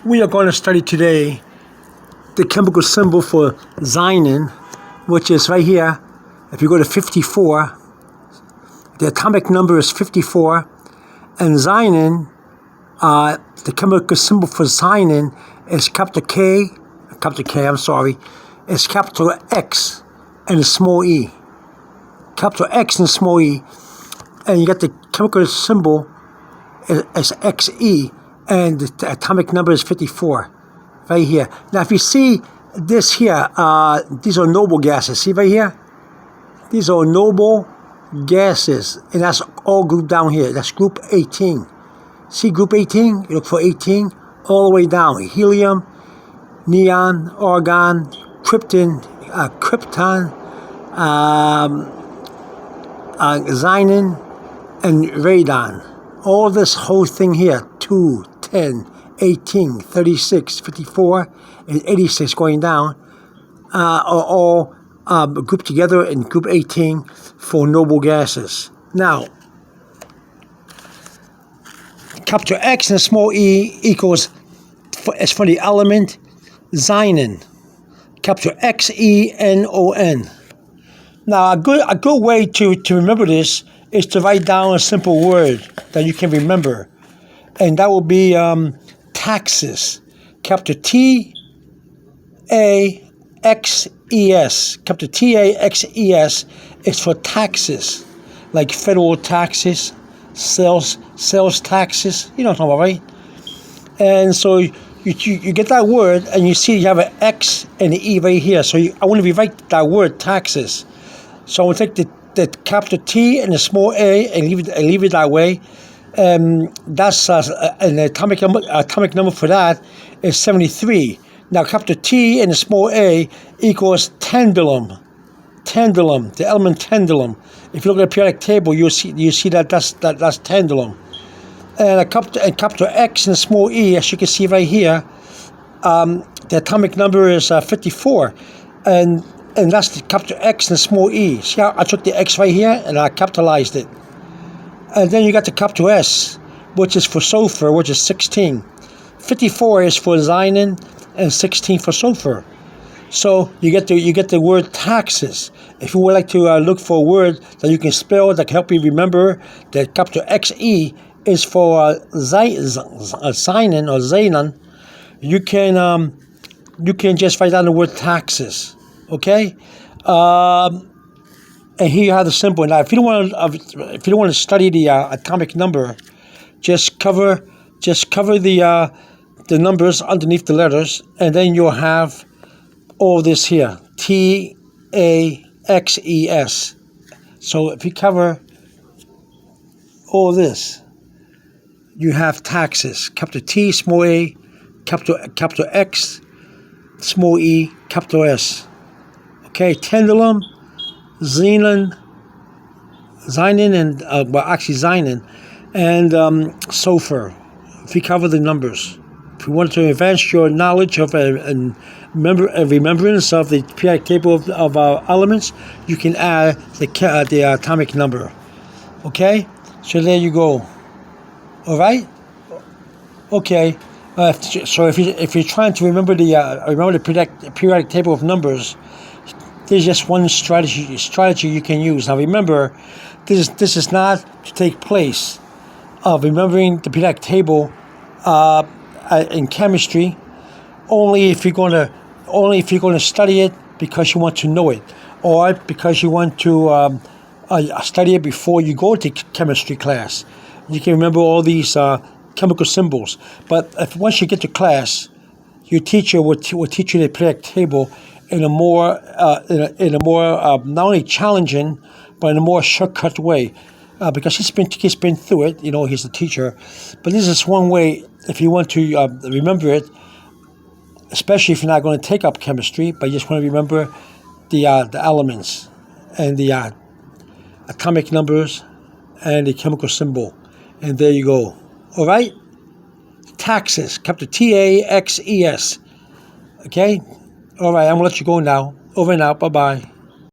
We are going to study today the chemical symbol for Xenon, which is right here. If you go to 54, the atomic number is 54, and Xenon, the chemical symbol for Xenon is capital K, is capital X and a small e. Capital X and a small e, and you got the chemical symbol as Xe, and the atomic number is 54, right here. Now, if you see this here, these are noble gases. See right here? These are noble gases, and that's all grouped down here. That's group 18. See group 18? You look for 18 all the way down. Helium, neon, argon, krypton, xenon, and radon. All this whole thing here, 2, 10, 18, 36, 54, and 86 going down, are all grouped together in group 18 for noble gases. Now, capital X and small e equals, as for the element, Xenon. Capital Xenon. Now, a good way to remember this is to write down a simple word that you can remember, and that will be taxes. Capital T-A-X-E-S. Capital T-A-X-E-S is for taxes, like federal taxes, sales taxes. You know what I'm talking about, right? And so you get that word, and you see you have an X and an E right here. So I want to rewrite that word, taxes. So I will take the capital T and the small a and leave it that way. That's an atomic number for that is 73. Now, capital T and the small a equals tantalum. Tantalum, the element tantalum. If you look at the periodic table, you see that's tantalum. And capital X and small e, as you can see right here, the atomic number is 54, and that's the capital X and small e. See how I took the X right here and I capitalized it. And then you got the capital S, which is for sulfur, which is 16. 54 is for xenon, and 16 for sulfur. So you get the word taxes. If you would like to look for a word that you can spell that can help you remember that capital Xe is for xenon or xenon, you can just write down the word taxes. Okay, and here you have the symbol. Now, if you don't want to study the atomic number, just cover the numbers underneath the letters, and then you'll have all this here, T-A-X-E-S. So if you cover all this, you have taxes. Capital T, small a, capital X, small e, capital S. Okay, tantalum, xenon, and sulfur. If you cover the numbers, if you want to advance your knowledge of remembrance of the periodic table of elements, you can add the atomic number. Okay, so there you go. All right. Okay. So if you're trying to remember the periodic table of numbers, there's just one strategy you can use. Now remember, this is not to take place of remembering the periodic table in chemistry. Only if you're going to study it because you want to know it, or because you want to study it before you go to chemistry class. You can remember all these chemical symbols. But once you get to class, your teacher will teach you the periodic table in a more not only challenging, but in a more shortcut way, because he's been through it. You know, he's the teacher. But this is one way if you want to remember it, especially if you're not going to take up chemistry, but you just want to remember the elements and the atomic numbers and the chemical symbol, and there you go. All right, taxes, capital T-A-X-E-S. Okay. All right, I'm going to let you go now. Over and out. Bye-bye.